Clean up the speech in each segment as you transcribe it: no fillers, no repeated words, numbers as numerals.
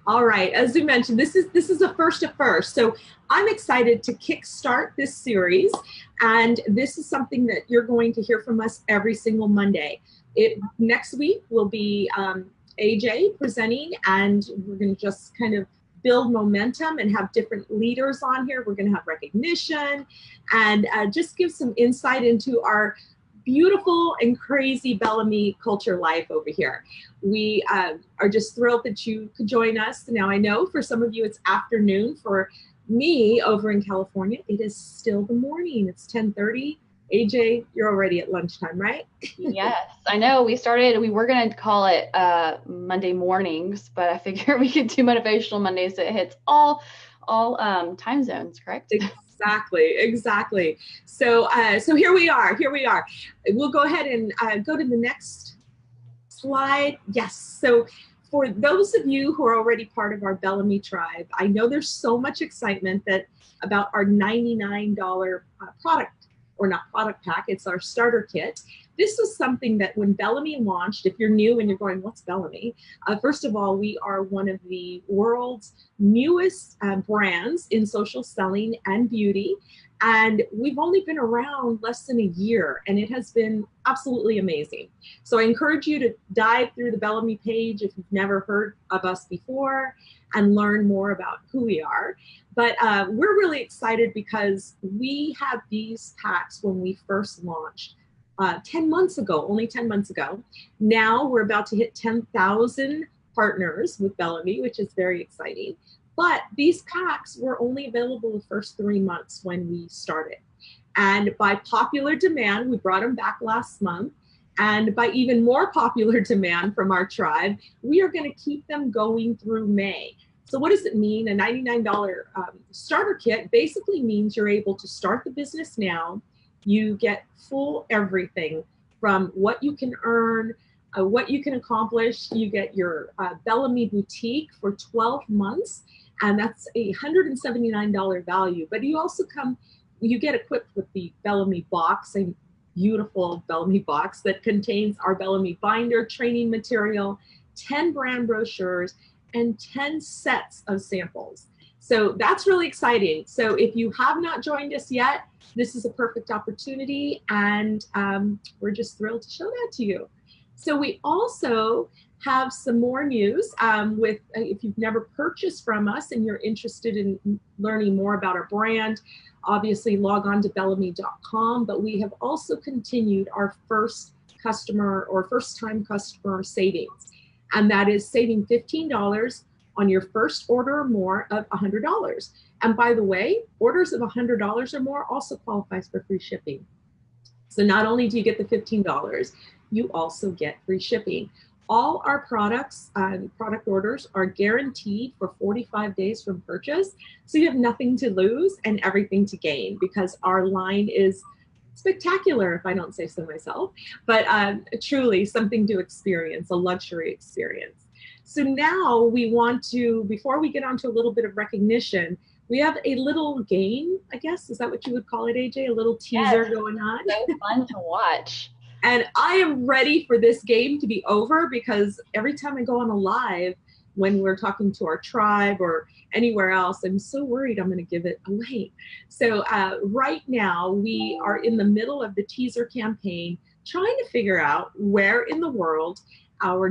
All right, as we mentioned, this is a first at first. So I'm excited to kickstart this series, and this is something that you're going to hear from us every single Monday. Next week will be AJ presenting, and we're going to just kind of build momentum and have different leaders on here. We're going to have recognition and just give some insight into our beautiful and crazy Bellamy culture life over here. We are just thrilled that you could join us. Now, I know for some of you it's afternoon. For me over in California, it is still the morning. It's 10:30. AJ, you're already at lunchtime, right? Yes, I know. We were going to call it Monday mornings, but I figure we could do Motivational Mondays that hits all time zones, correct? Exactly. So here we are. We'll go ahead and go to the next slide. Yes. So for those of you who are already part of our Bellamy tribe, I know there's so much excitement about our $99 product, or not product pack, it's our starter kit. This was something that when Bellamy launched, if you're new and you're going, what's Bellamy? First of all, we are one of the world's newest brands in social selling and beauty. And we've only been around less than a year, and it has been absolutely amazing. So I encourage you to dive through the Bellamy page if you've never heard of us before and learn more about who we are. But we're really excited because we had these packs when we first launched 10 months ago, only 10 months ago. Now we're about to hit 10,000 partners with Bellamy, which is very exciting. But these packs were only available the first 3 months when we started. And by popular demand, we brought them back last month. And by even more popular demand from our tribe, we are going to keep them going through May. So what does it mean? A $99 starter kit basically means you're able to start the business now. You get full everything from what you can earn, what you can accomplish. You get your Bellamy boutique for 12 months, and that's a $179 value. But you get equipped with the Bellamy box, a beautiful Bellamy box that contains our Bellamy binder, training material, 10 brand brochures, and 10 sets of samples. So that's really exciting. So if you have not joined us yet, this is a perfect opportunity, and we're just thrilled to show that to you. So we also have some more news if you've never purchased from us and you're interested in learning more about our brand, obviously log on to bellamy.com, but we have also continued our first-time customer savings. And that is saving $15 on your first order or more of $100. And by the way, orders of $100 or more also qualifies for free shipping. So not only do you get the $15, you also get free shipping. All our products, product orders are guaranteed for 45 days from purchase. So you have nothing to lose and everything to gain, because our line is spectacular, if I don't say so myself, but truly something to experience, a luxury experience. So now we want to, before we get on to a little bit of recognition, we have a little game, I guess. Is that what you would call it, AJ? A little teaser going on? So fun to watch. And I am ready for this game to be over, because every time I go on a live, when we're talking to our tribe or anywhere else, I'm so worried I'm going to give it away. So right now we are in the middle of the teaser campaign, trying to figure out where in the world our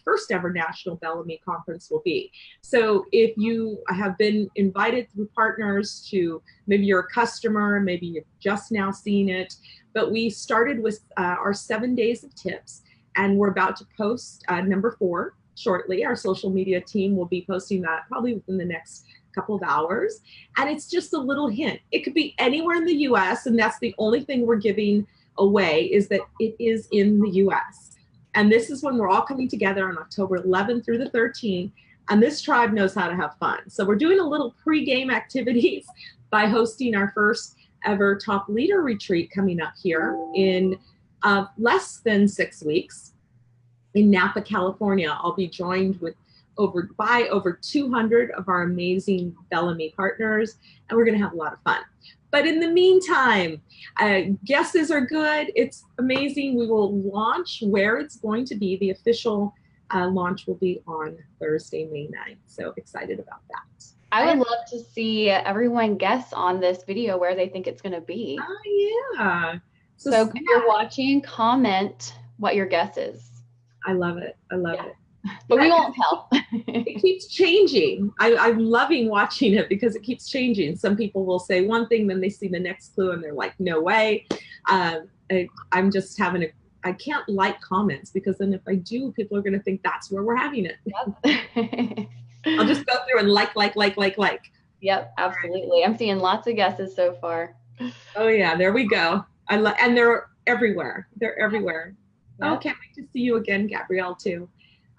first ever National Bellamy Conference will be. So if you have been invited through partners to, maybe you're a customer, maybe you've just now seen it, but we started with our 7 days of tips, and we're about to post number 4 shortly. Our social media team will be posting that probably within the next couple of hours. And it's just a little hint. It could be anywhere in the US, and that's the only thing we're giving away, is that it is in the US. And this is when we're all coming together on October 11th through the 13th. And this tribe knows how to have fun. So we're doing a little pre-game activities by hosting our first ever top leader retreat coming up here in less than 6 weeks. In Napa, California. I'll be joined by over 200 of our amazing Bellamy partners, and we're going to have a lot of fun. But in the meantime, guesses are good. It's amazing. We will launch where it's going to be, the official launch will be on Thursday, May 9th. So excited about that. I would love to see everyone guess on this video where they think it's going to be. Oh, yeah. So if you're watching, comment what your guess is. I love it. I love it. But we won't tell. It keeps changing. I'm loving watching it because it keeps changing. Some people will say one thing, then they see the next clue and they're like, no way. I'm just having I can't like comments because then if I do, people are going to think that's where we're having it. Yep. I'll just go through and like. Yep, absolutely. I'm seeing lots of guesses so far. Oh yeah, there we go. And they're everywhere. They're everywhere. Yep. Oh, can't wait to see you again, Gabrielle, too.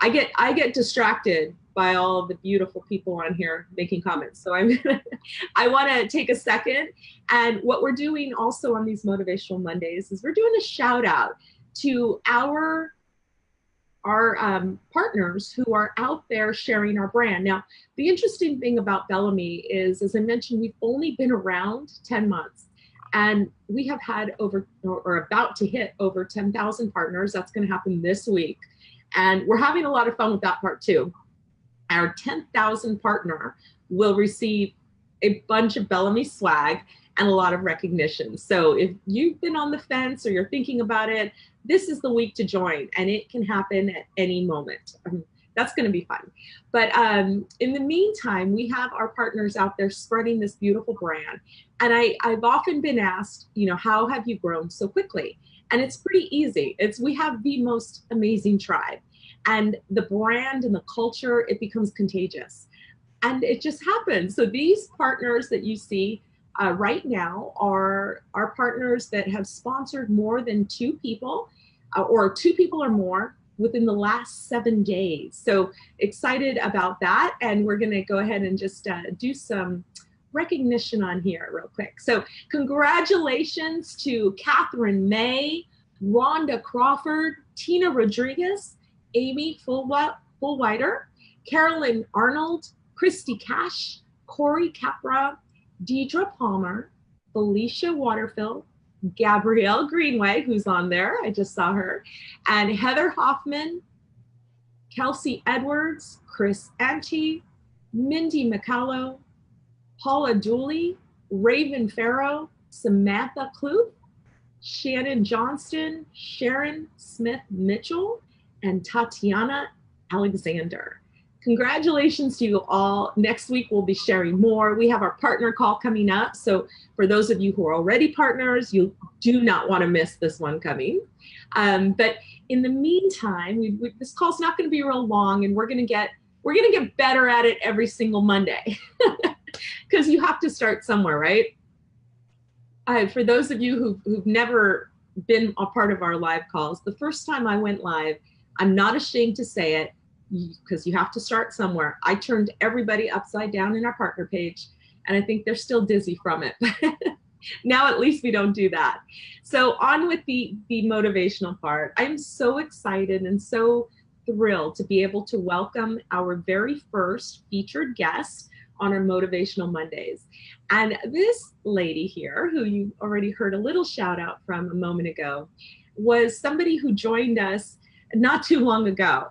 I get distracted by all of the beautiful people on here making comments. So I want to take a second. And what we're doing also on these Motivational Mondays is we're doing a shout out to our partners who are out there sharing our brand. Now, the interesting thing about Bellamy is, as I mentioned, we've only been around 10 months. And we have had over, or about to hit over 10,000 partners. That's going to happen this week. And we're having a lot of fun with that part too. Our 10,000 partner will receive a bunch of Bellamy swag and a lot of recognition. So if you've been on the fence or you're thinking about it, this is the week to join, and it can happen at any moment. That's going to be fun. But in the meantime, we have our partners out there spreading this beautiful brand. And I've often been asked, how have you grown so quickly? And it's pretty easy. We have the most amazing tribe, and the brand and the culture, it becomes contagious. And it just happens. So these partners that you see right now are partners that have sponsored more than 2 people or 2 people or more within the last 7 days. So excited about that. And we're going to go ahead and just do some recognition on here real quick. So congratulations to Catherine May, Rhonda Crawford, Tina Rodriguez, Amy Fullwider, Carolyn Arnold, Christy Cash, Corey Capra, Deidre Palmer, Felicia Waterfield, Gabrielle Greenway, who's on there, I just saw her, and Heather Hoffman, Kelsey Edwards, Chris Ante, Mindy McCallow, Paula Dooley, Raven Farrow, Samantha Kluth, Shannon Johnston, Sharon Smith Mitchell, and Tatiana Alexander. Congratulations to you all. Next week, we'll be sharing more. We have our partner call coming up. So for those of you who are already partners, you do not want to miss this one coming. But in the meantime, this call's not going to be real long, and we're going to get better at it every single Monday because you have to start somewhere, right? For those of you who've never been a part of our live calls, the first time I went live, I'm not ashamed to say it, because you have to start somewhere. I turned everybody upside down in our partner page, and I think they're still dizzy from it. Now at least we don't do that. So on with the motivational part. I'm so excited and so thrilled to be able to welcome our very first featured guest on our Motivational Mondays. And this lady here, who you already heard a little shout out from a moment ago, was somebody who joined us not too long ago.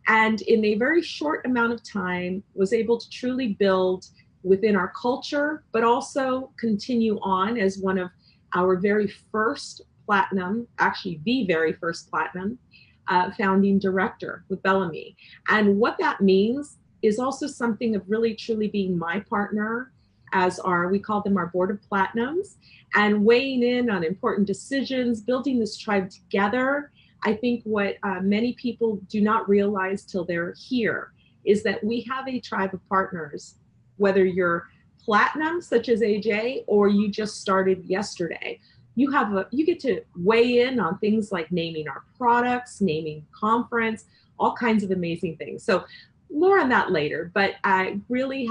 And in a very short amount of time was able to truly build within our culture, but also continue on as one of our very first platinum, actually the very first platinum founding director with Bellamy. And what that means is also something of really truly being my partner as we call them our board of platinums, and weighing in on important decisions, building this tribe together. I think what many people do not realize till they're here is that we have a tribe of partners, whether you're platinum, such as AJ, or you just started yesterday. You get to weigh in on things like naming our products, naming conference, all kinds of amazing things. So more on that later, but I'm really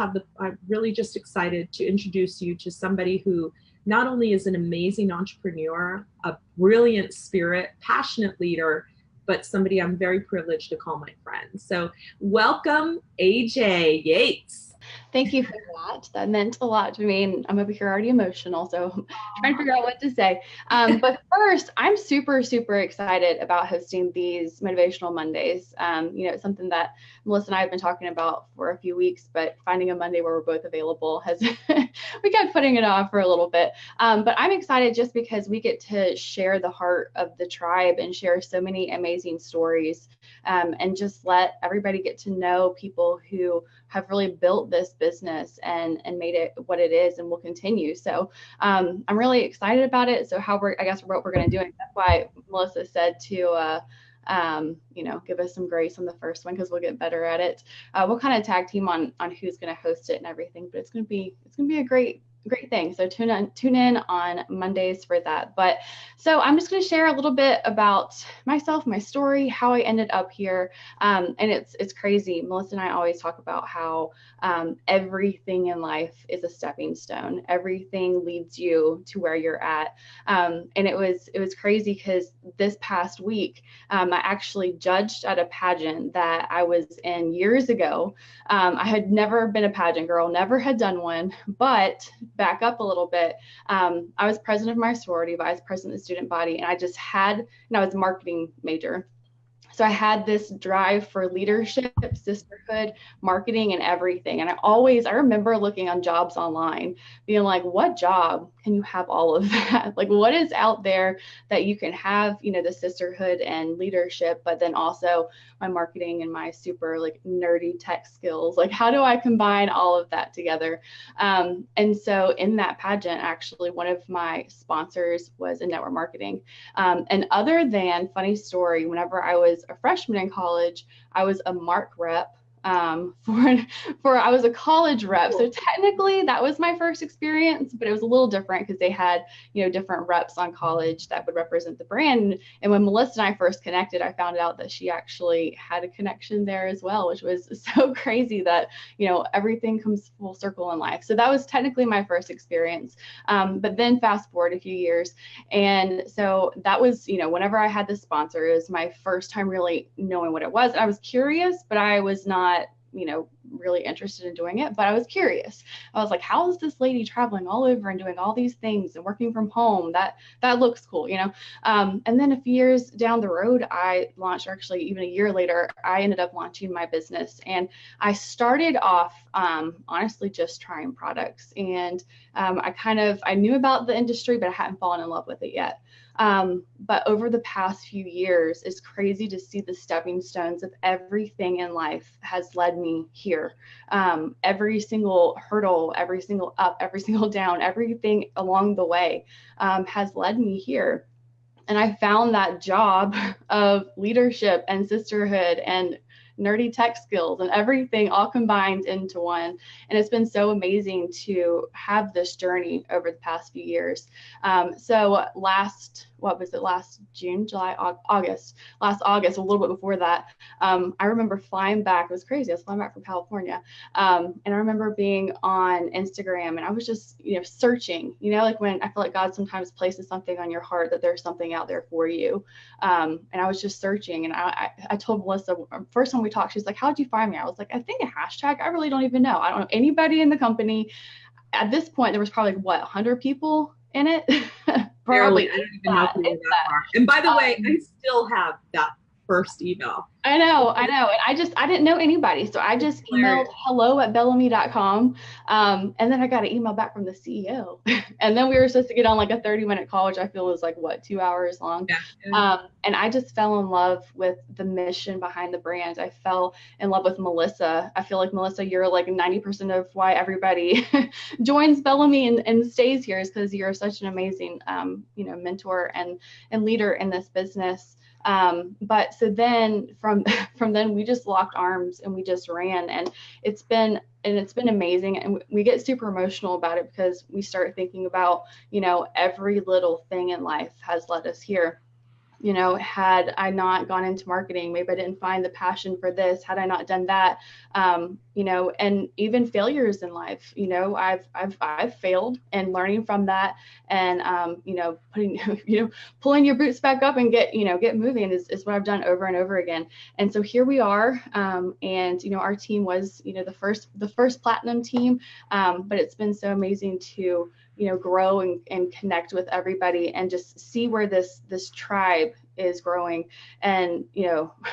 just excited to introduce you to somebody who not only is an amazing entrepreneur, a brilliant spirit, passionate leader, but somebody I'm very privileged to call my friend. So welcome, AJ Yates. Thank you for that. That meant a lot to me. And I'm over here already emotional, so I'm trying to figure out what to say. But first, I'm super, super excited about hosting these Motivational Mondays. It's something that Melissa and I have been talking about for a few weeks, but finding a Monday where we're both available has, we kept putting it off for a little bit. But I'm excited just because we get to share the heart of the tribe and share so many amazing stories, and just let everybody get to know people who have really built this business and made it what it is and will continue. So I'm really excited about it. So what we're going to do. That's why Melissa said to, give us some grace on the first one, because we'll get better at it. We'll kind of tag team on who's going to host it and everything, but it's going to be a great thing. So tune in on Mondays for that. But so I'm just going to share a little bit about myself, my story, how I ended up here. And it's crazy. Melissa and I always talk about how everything in life is a stepping stone. Everything leads you to where you're at. And it was crazy because this past week, I actually judged at a pageant that I was in years ago. I had never been a pageant girl, never had done one, but back up a little bit. I was president of my sorority, vice president of the student body, and I was a marketing major. So I had this drive for leadership, sisterhood, marketing, and everything. And I remember looking on jobs online, being like, what job can you have all of that? Like, what is out there that you can have, the sisterhood and leadership, but then also my marketing and my super like nerdy tech skills? Like, how do I combine all of that together? And so in that pageant, actually, one of my sponsors was in network marketing. And other than, funny story, whenever I was a freshman in college, I was a mark rep I was a college rep. So technically that was my first experience, but it was a little different because they had, different reps on college that would represent the brand. And when Melissa and I first connected, I found out that she actually had a connection there as well, which was so crazy that, everything comes full circle in life. So that was technically my first experience. But then fast forward a few years. And so that was, whenever I had this sponsor, it was my first time really knowing what it was. I was curious, but I was not, really interested in doing it, but I was curious. I was like, how is this lady traveling all over and doing all these things and working from home? That looks cool, And then a few years down the road, I launched, or actually even a year later, I ended up launching my business. And I started off, honestly, just trying products. And I knew about the industry, but I hadn't fallen in love with it yet. But over the past few years, it's crazy to see the stepping stones of everything in life has led me here. Every single hurdle, every single up, every single down, everything along the way has led me here. And I found that job of leadership and sisterhood and nerdy tech skills and everything all combined into one. And it's been so amazing to have this journey over the past few years. So last June, July, August, last August, a little bit before that, I remember flying back. It was crazy. I was flying back from California. And I remember being on Instagram and I was just, searching, like when I feel like God sometimes places something on your heart that there's something out there for you. And I was just searching, and I told Melissa, first time we talked, she's like, how'd you find me? I was like, I think a hashtag. I really don't even know. I don't know anybody in the company. At this point, there was probably 100 people in it. Probably. I don't even know if we were that far. And by the way, I still have that first email. I know. And I didn't know anybody. So I just emailed hello@bellamy.com. And then I got an email back from the CEO. And then we were supposed to get on like a 30-minute call, which I feel was like 2 hours long. Yeah. And I just fell in love with the mission behind the brand. I fell in love with Melissa. I feel like, Melissa, you're like 90% of why everybody joins Bellamy and stays here, is because you're such an amazing, mentor and leader in this business. But so then from then we just locked arms and we just ran, and it's been amazing. And we get super emotional about it because we start thinking about, every little thing in life has led us here. had I not gone into marketing, maybe I didn't find the passion for this, had I not done that, and even failures in life, I've failed, and learning from that, and, putting, pulling your boots back up and get moving is what I've done over and over again. And so here we are. And, our team was, the first platinum team. But it's been so amazing to, grow and connect with everybody and just see where this tribe is growing. And,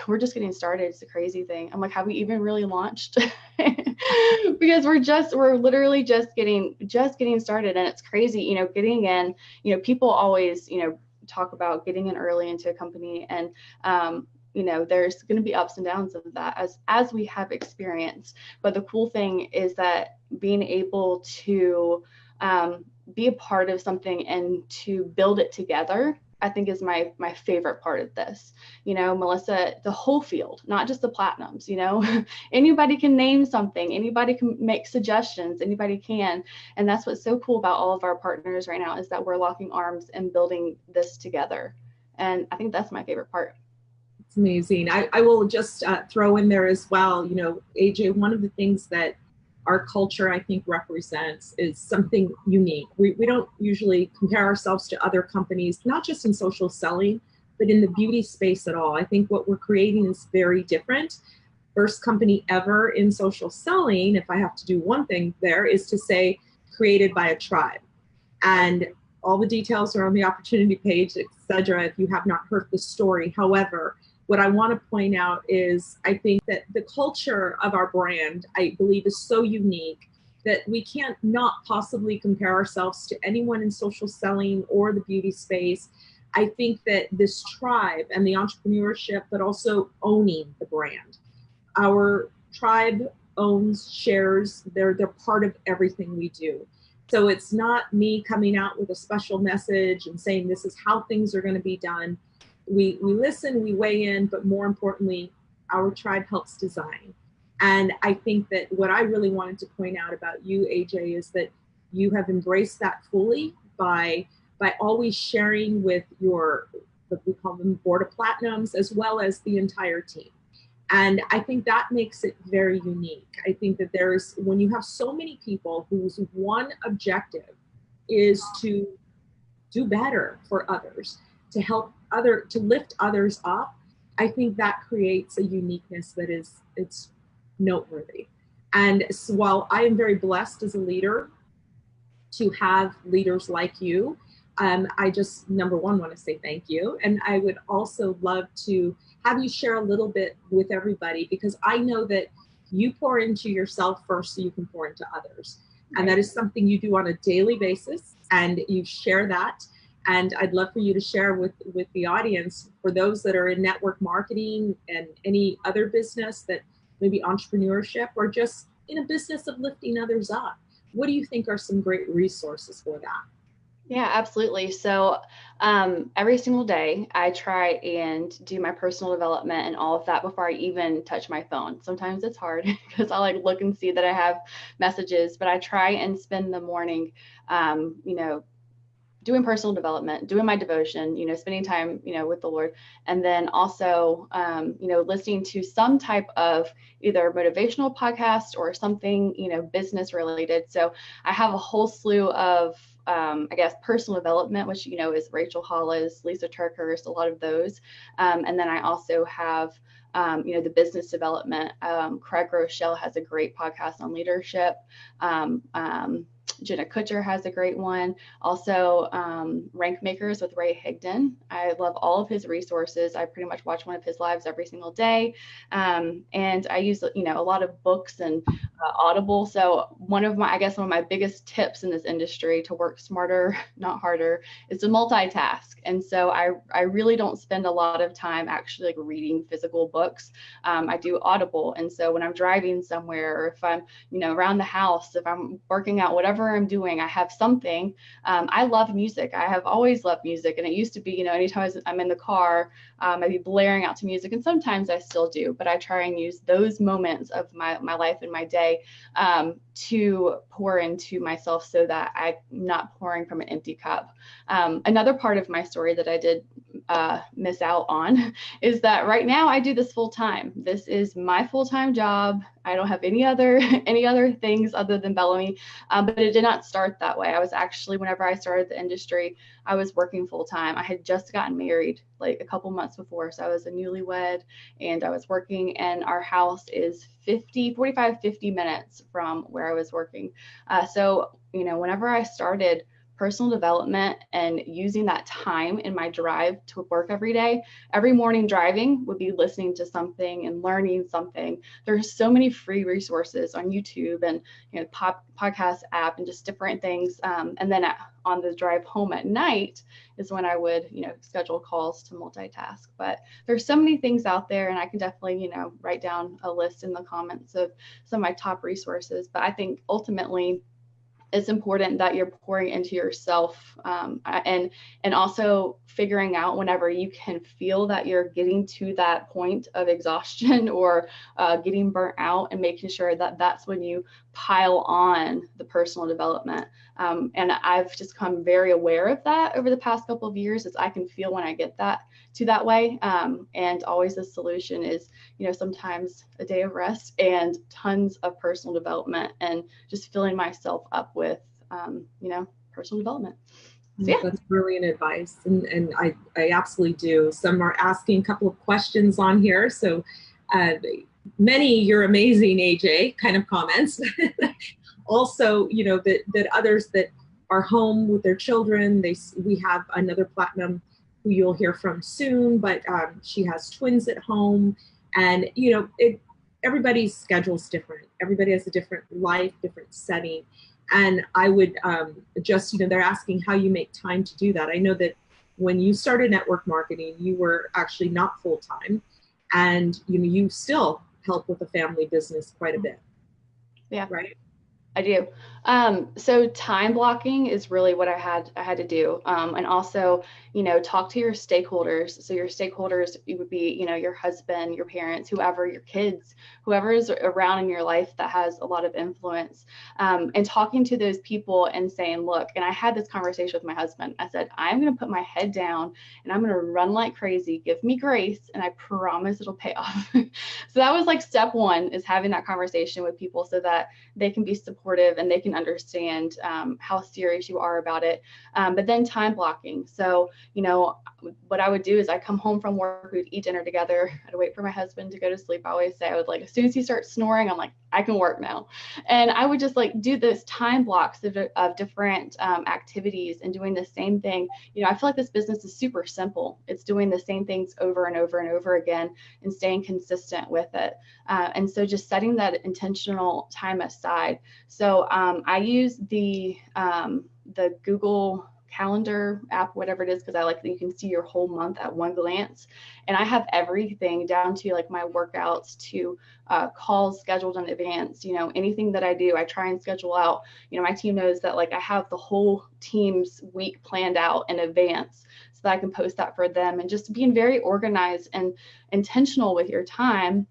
we're just getting started. It's a crazy thing. I'm like, have we even really launched? Because we're literally just getting started. And it's crazy, getting in, people always, talk about getting in early into a company, and, there's going to be ups and downs of that as we have experienced. But the cool thing is that being able to be a part of something and to build it together, I think is my favorite part of this. Melissa, the whole field, not just the platinums, anybody can name something, anybody can make suggestions, anybody can. And that's what's so cool about all of our partners right now, is that we're locking arms and building this together. And I think that's my favorite part. It's amazing. I will just throw in there as well, AJ, one of the things that our culture, I think, represents is something unique. We don't usually compare ourselves to other companies, not just in social selling, but in the beauty space at all. I think what we're creating is very different. First company ever in social selling, if I have to do one thing there, is to say created by a tribe. And all the details are on the opportunity page, etc., if you have not heard the story. However, what I want to point out is I think that the culture of our brand, I believe, is so unique that we can't not possibly compare ourselves to anyone in social selling or the beauty space. I think that this tribe and the entrepreneurship, but also owning the brand. Our tribe owns, shares, they're part of everything we do. So it's not me coming out with a special message and saying this is how things are going to be done. We listen, we weigh in, but more importantly, our tribe helps design. And I think that what I really wanted to point out about you, AJ, is that you have embraced that fully by always sharing with your, what we call them, board of platinums, as well as the entire team. And I think that makes it very unique. I think that when you have so many people whose one objective is to do better for others, to lift others up, I think that creates a uniqueness that it's noteworthy. And so while I am very blessed as a leader to have leaders like you, I just, number one, want to say thank you. And I would also love to have you share a little bit with everybody, because I know that you pour into yourself first so you can pour into others. And that is something you do on a daily basis, and you share that. And I'd love for you to share with the audience, for those that are in network marketing and any other business, that maybe entrepreneurship, or just in a business of lifting others up. What do you think are some great resources for that? Yeah, absolutely. So every single day I try and do my personal development and all of that before I even touch my phone. Sometimes it's hard because I look and see that I have messages, but I try and spend the morning, doing personal development, doing my devotion, spending time, with the Lord. And then also, listening to some type of either motivational podcast or something, business related. So I have a whole slew of, personal development, which, is Rachel Hollis, Lisa Turkhurst, a lot of those. And then I also have, the business development. Craig Rochelle has a great podcast on leadership. Jenna Kutcher has a great one. Also, Rank Makers with Ray Higdon. I love all of his resources. I pretty much watch one of his lives every single day. And I use, a lot of books and Audible. So one of my biggest tips in this industry to work smarter, not harder, is to multitask. And so I really don't spend a lot of time actually reading physical books. I do Audible. And so when I'm driving somewhere, or if I'm, around the house, if I'm working out, whatever I'm doing, I have something. I love music. I have always loved music. And it used to be, anytime I'm in the car, I'd be blaring out to music. And sometimes I still do, but I try and use those moments of my life and my day to pour into myself so that I'm not pouring from an empty cup. Another part of my story that I did miss out on is that right now I do this full time. This is my full-time job. I don't have any other things other than Bellamy, but it did not start that way. I was actually, whenever I started the industry, I was working full time. I had just gotten married like a couple months before, so I was a newlywed, and I was working, and our house is 50 minutes from where I was working. So, whenever I started personal development and using that time in my drive to work every day, every morning driving would be listening to something and learning something. There's so many free resources on YouTube and podcast app and just different things. And then on the drive home at night is when I would, schedule calls to multitask. But there's so many things out there, and I can definitely, write down a list in the comments of some of my top resources. But I think ultimately, it's important that you're pouring into yourself, and also figuring out whenever you can feel that you're getting to that point of exhaustion or getting burnt out, and making sure that that's when you pile on the personal development. And I've just become very aware of that over the past couple of years, as I can feel when I get that way. And always the solution is, sometimes a day of rest and tons of personal development, and just filling myself up with, personal development. So, yeah. That's brilliant advice. And I absolutely do. Some are asking a couple of questions on here. So many, you're amazing, AJ, kind of comments. Also, that others that are home with their children, we have another platinum who you'll hear from soon, but she has twins at home, and everybody's schedule's different. Everybody has a different life, different setting. And I would they're asking how you make time to do that. I know that when you started network marketing, you were actually not full-time, and you still help with the family business quite a bit. Yeah. Right. I do. So time blocking is really what I had to do. And also, talk to your stakeholders. So your stakeholders, it would be, your husband, your parents, whoever, your kids, whoever is around in your life that has a lot of influence, and talking to those people and saying, look, and I had this conversation with my husband. I said, I'm going to put my head down and I'm going to run like crazy. Give me grace, and I promise it'll pay off. So that was like step one, is having that conversation with people so that they can be supportive and they can understand how serious you are about it. But then time blocking. So, what I would do is I come home from work, we'd eat dinner together. I'd wait for my husband to go to sleep. I always say, I would as soon as he starts snoring, I'm like, I can work now. And I would just do this time blocks of different activities and doing the same thing. I feel like this business is super simple. It's doing the same things over and over and over again and staying consistent with it. And so just setting that intentional time aside. So I use the Google Calendar app, whatever it is, because I like that you can see your whole month at one glance. And I have everything down to my workouts, to calls scheduled in advance. Anything that I do, I try and schedule out. My team knows that I have the whole team's week planned out in advance, so that I can post that for them. And just being very organized and intentional with your time,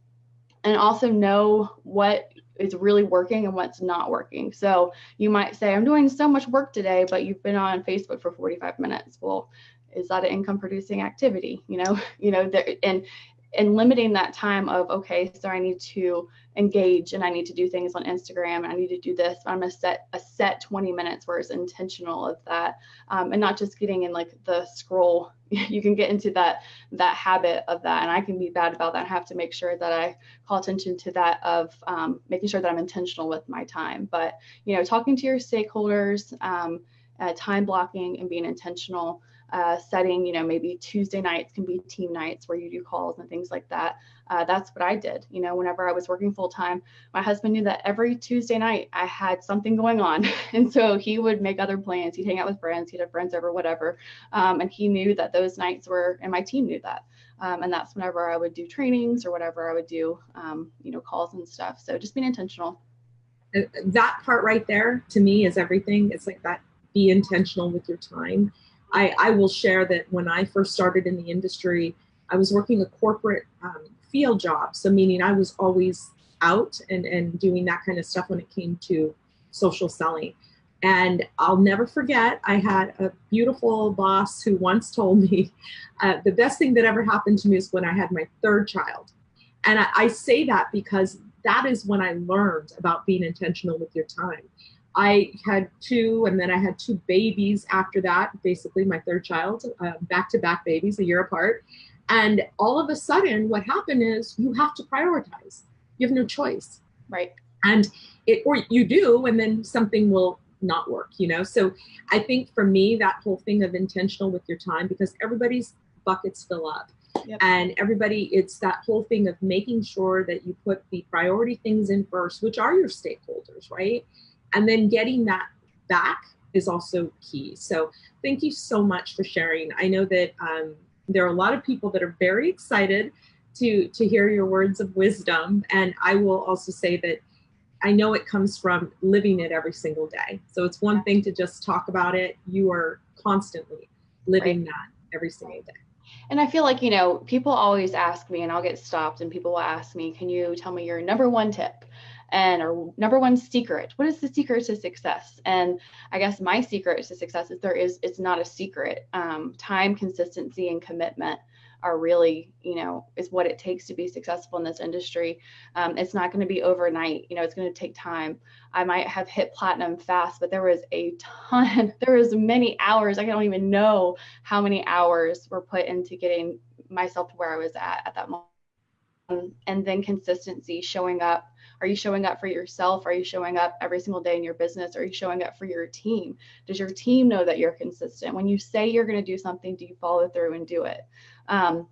and also know what is really working and what's not working. So you might say, I'm doing so much work today, but you've been on Facebook for 45 minutes. Well, is that an income producing activity? And limiting that time of, okay, so I need to engage and I need to do things on Instagram and I need to do this. I'm going to set a set 20 minutes where it's intentional of that, and not just getting in the scroll. You can get into that habit of that, and I can be bad about that. I have to make sure that I call attention to that of making sure that I'm intentional with my time. But talking to your stakeholders, time blocking and being intentional. Setting, maybe Tuesday nights can be team nights where you do calls and things like that. That's what I did. Whenever I was working full time, my husband knew that every Tuesday night I had something going on. And so he would make other plans. He'd hang out with friends. He'd have friends over, whatever. And he knew that those nights were, and my team knew that. And that's whenever I would do trainings or whatever I would do, calls and stuff. So just being intentional. That part right there to me is everything. It's that, be intentional with your time. I will share that when I first started in the industry, I was working a corporate field job. So meaning I was always out and doing that kind of stuff when it came to social selling. And I'll never forget, I had a beautiful boss who once told me the best thing that ever happened to me is when I had my third child. And I say that because that is when I learned about being intentional with your time. I had two, and then I had two babies after that, basically my third child, back-to-back babies, a year apart. And all of a sudden, what happened is you have to prioritize. You have no choice. Right. And or you do, and then something will not work, you know? So I think for me, that whole thing of intentional with your time, because everybody's buckets fill up. Yep. And everybody, it's that whole thing of making sure that you put the priority things in first, which are your stakeholders, right? And then getting that back is also key. So thank you so much for sharing. I know that there are a lot of people that are very excited to hear your words of wisdom. And I will also say that I know it comes from living it every single day. So it's one thing to just talk about it. You are constantly living that every single day. And I feel like, you know, people always ask me, and I'll get stopped, and people will ask me, can you tell me your number one tip or number one secret? What is the secret to success? And I guess my secret to success is it's not a secret. Time, consistency, and commitment are really, you know, is what it takes to be successful in this industry. It's not going to be overnight. You know, it's going to take time. I might have hit platinum fast, but there was many hours. I don't even know how many hours were put into getting myself to where I was at that moment. And then consistency, showing up. Are you showing up for yourself? Are you showing up every single day in your business? Are you showing up for your team? Does your team know that you're consistent? When you say you're going to do something, do you follow through and do it? And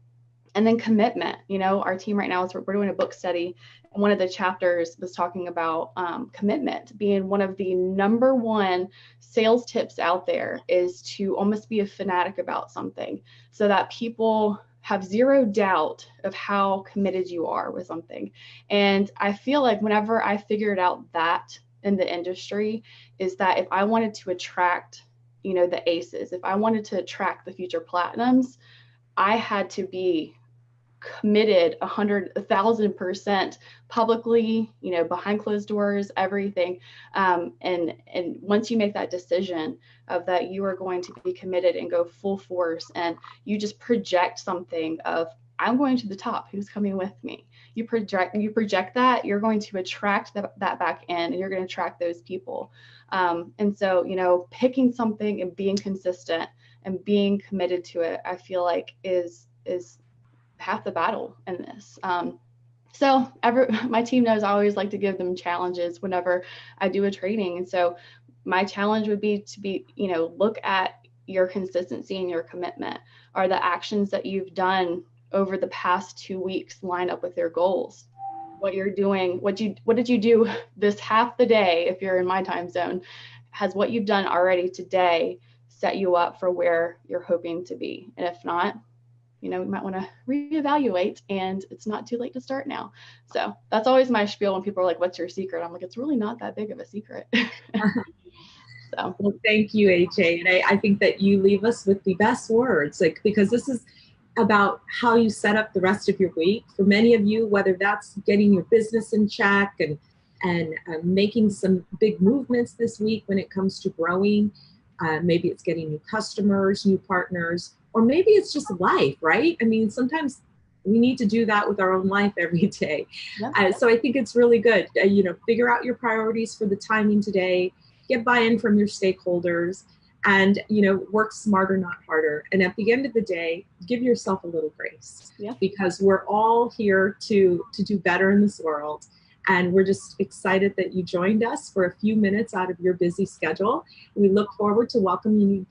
then commitment. You know, our team right now we're doing a book study, and one of the chapters was talking about commitment being one of the number one sales tips out there, is to almost be a fanatic about something so that people have zero doubt of how committed you are with something. And I feel like whenever I figured out that in the industry, is that if I wanted to attract, you know, the aces, if I wanted to attract the future platinums, I had to be committed 1,000% publicly, you know, behind closed doors, everything. And once you make that decision of that you are going to be committed and go full force, and you just project something of, I'm going to the top, who's coming with me? You project that, you're going to attract that back in, and you're going to attract those people. And so, you know, picking something and being consistent and being committed to it, I feel like is half the battle in this. So my team knows I always like to give them challenges whenever I do a training. And so my challenge would be to be, you know, look at your consistency and your commitment. Are the actions that you've done over the past 2 weeks line up with your goals? What you're doing, what did you do this half the day, if you're in my time zone? Has what you've done already today set you up for where you're hoping to be? And if not, you know, you might want to reevaluate, and it's not too late to start now. So that's always my spiel when people are like, what's your secret? I'm like, it's really not that big of a secret. So. Well, thank you, AJ. And I think that you leave us with the best words, like, because this is about how you set up the rest of your week. For many of you, whether that's getting your business in check and making some big movements this week when it comes to growing, maybe it's getting new customers, new partners, or maybe it's just life, right? I mean, sometimes we need to do that with our own life every day. Yep. So I think it's really good. You know, figure out your priorities for the timing today, get buy-in from your stakeholders, and, you know, work smarter, not harder. And at the end of the day, give yourself a little grace, because we're all here to do better in this world. And we're just excited that you joined us for a few minutes out of your busy schedule. We look forward to welcoming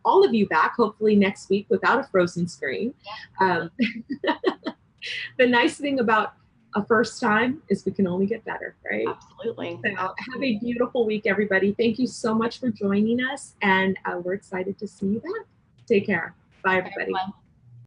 all of you back, hopefully next week without a frozen screen. The nice thing about a first time is we can only get better, right? Absolutely. So have a beautiful week, everybody. Thank you so much for joining us, and we're excited to see you back. Take care. Bye, everybody.